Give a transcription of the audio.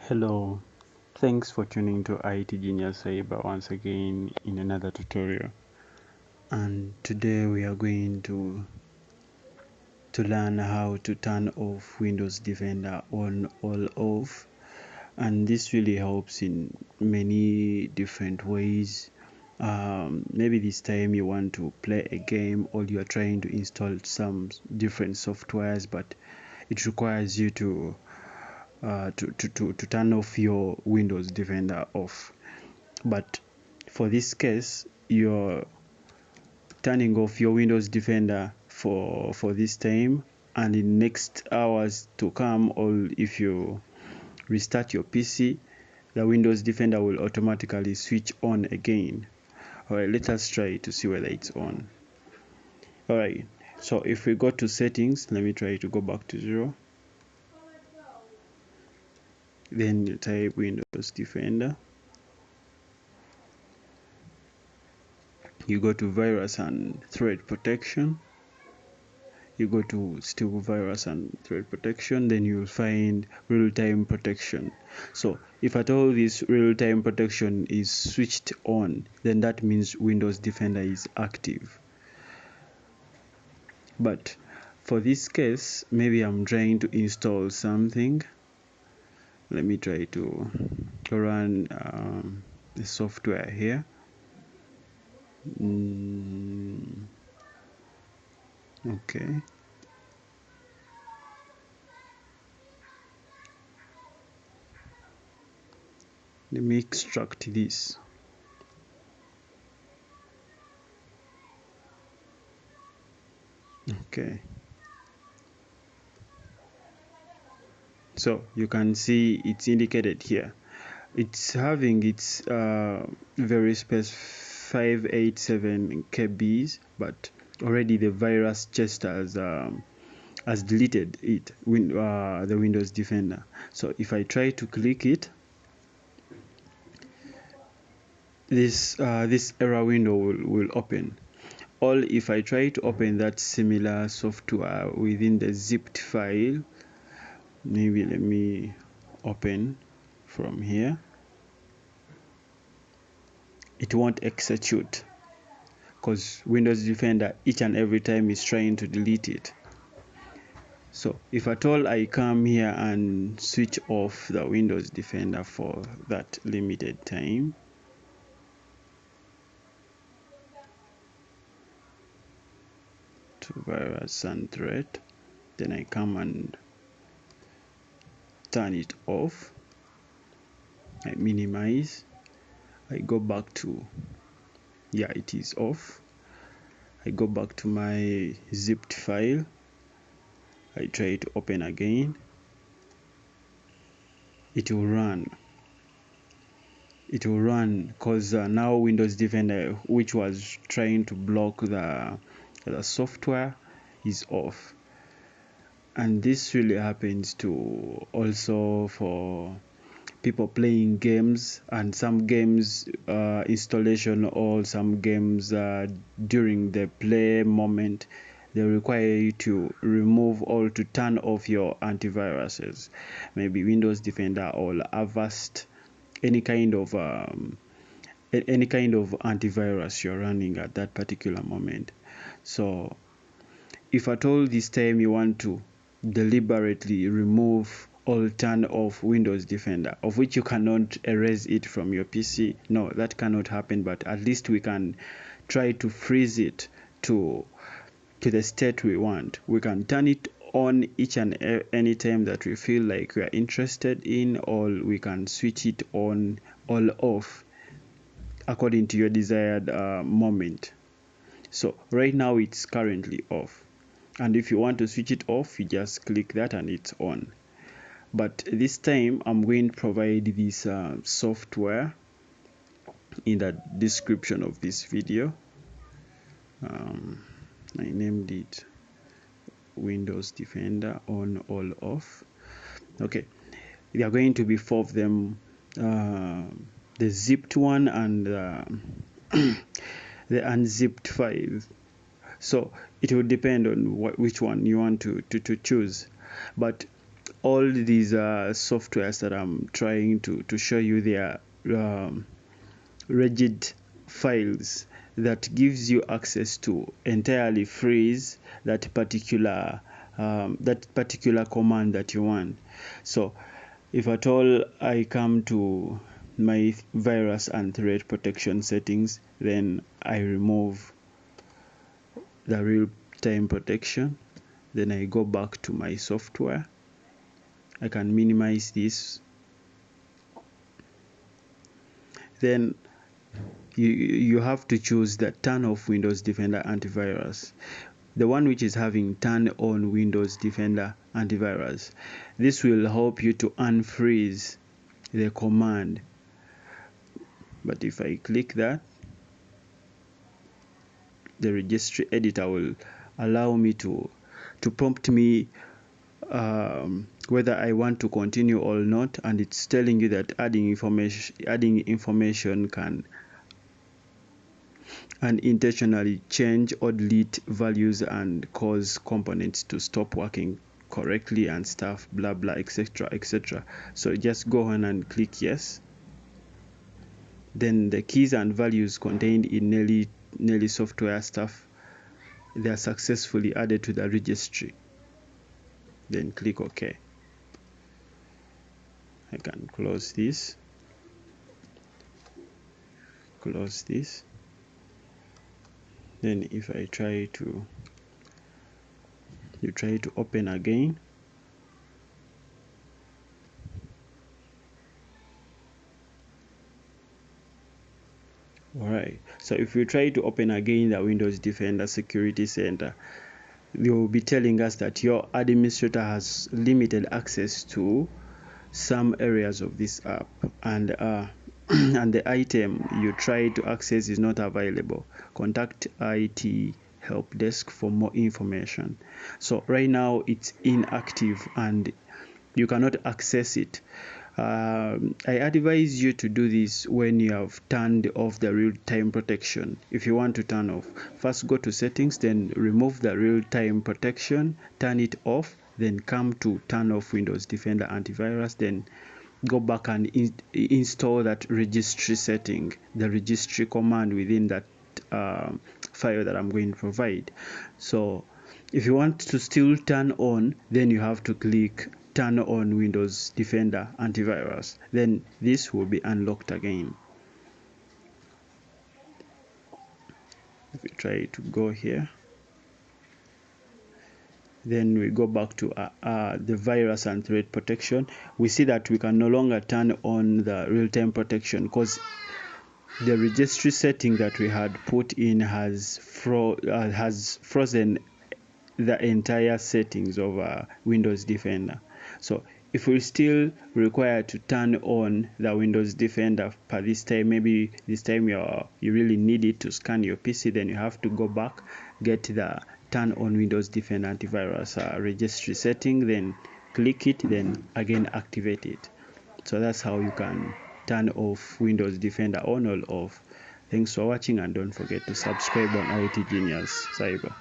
Hello, thanks for tuning to ITGENIUS CYBER once again in another tutorial. And today we are going to learn how to turn off Windows Defender on or off. And this really helps in many different ways. Maybe this time you want to play a game or you are trying to install some different softwares, but it requires you to turn off your Windows Defender off. But for this case, you're turning off your Windows Defender for this time, and in next hours to come, or if you restart your PC, the Windows Defender will automatically switch on again. Alright, let us try to see whether it's on. Alright, so if we go to settings, let me try to go back to 0. Then you type Windows Defender. You go to virus and threat protection. You go to still virus and threat protection, then you'll find real-time protection. So if at all this real-time protection is switched on, then that means Windows Defender is active. But for this case, maybe I'm trying to install something. Let me try to run the software here. Okay. Let me extract this. Okay. So you can see it's indicated here. It's having its very space 587 KBs, but already the virus just has deleted it, the Windows Defender. So if I try to click it, this error window will open. Or if I try to open that similar software within the zipped file, maybe let me open from here, it won't execute because Windows Defender each and every time is trying to delete it. So if at all I come here and switch off the Windows Defender for that limited time, to virus and threat, then I come and turn it off, I minimize, I go back to, yeah, it is off. I go back to my zipped file, I try to open again, it will run because now Windows Defender, which was trying to block the software, is off. And this really happens to also for people playing games, and some games installation, or some games during the play moment, they require you to remove or to turn off your antiviruses, maybe Windows Defender or Avast, any kind of antivirus you're running at that particular moment. So if at all this time you want to deliberately remove or turn off Windows Defender, of which you cannot erase it from your PC, no, that cannot happen, but at least we can try to freeze it to the state we want. We can turn it on each and any time that we feel like we are interested in, or we can switch it on or off according to your desired moment. So right now it's currently off, and if you want to switch it off, you just click that and it's on. But this time I'm going to provide this software in the description of this video. I named it Windows Defender on all off. Okay, there are going to be 4 of them, the zipped one and the unzipped file. So it will depend on which one you want to choose. But all these softwares that I'm trying to show you, they are rigid files that gives you access to entirely freeze that particular command that you want. So if at all I come to my virus and threat protection settings, then I remove the real-time protection, then I go back to my software. I can minimize this. Then you have to choose the turn off Windows Defender antivirus, the one which is having turn on Windows Defender antivirus. This will help you to unfreeze the command. But if I click that, the registry editor will allow me to prompt me whether I want to continue or not, and it's telling you that adding information can unintentionally change or delete values and cause components to stop working correctly and stuff, blah blah, etc etc. So just go on and click yes. Then the keys and values contained in Nelly software stuff, they are successfully added to the registry. Then click OK. I can close this, close this. Then if I try to open again, alright, so if we try to open again the Windows Defender Security Center, they will be telling us that your administrator has limited access to some areas of this app, and and the item you try to access is not available. Contact IT help desk for more information. So right now it's inactive and you cannot access it. I advise you to do this when you have turned off the real-time protection. If you want to turn off, first go to settings, then remove the real-time protection, turn it off, then come to turn off Windows Defender antivirus, then go back and install that registry setting, the registry command within that file that I'm going to provide. So if you want to still turn on, then you have to click turn on Windows Defender antivirus, then this will be unlocked again. If we try to go here, then we go back to the virus and threat protection. We see that we can no longer turn on the real-time protection because the registry setting that we had put in has frozen the entire settings of Windows Defender. So if we still require to turn on the Windows Defender per this time, maybe this time you really need it to scan your PC, then you have to go back, get the turn on Windows Defender antivirus registry setting, then click it, then again activate it. So that's how you can turn off Windows Defender on or off. Thanks for watching, and don't forget to subscribe on ITGENIUS Cyber.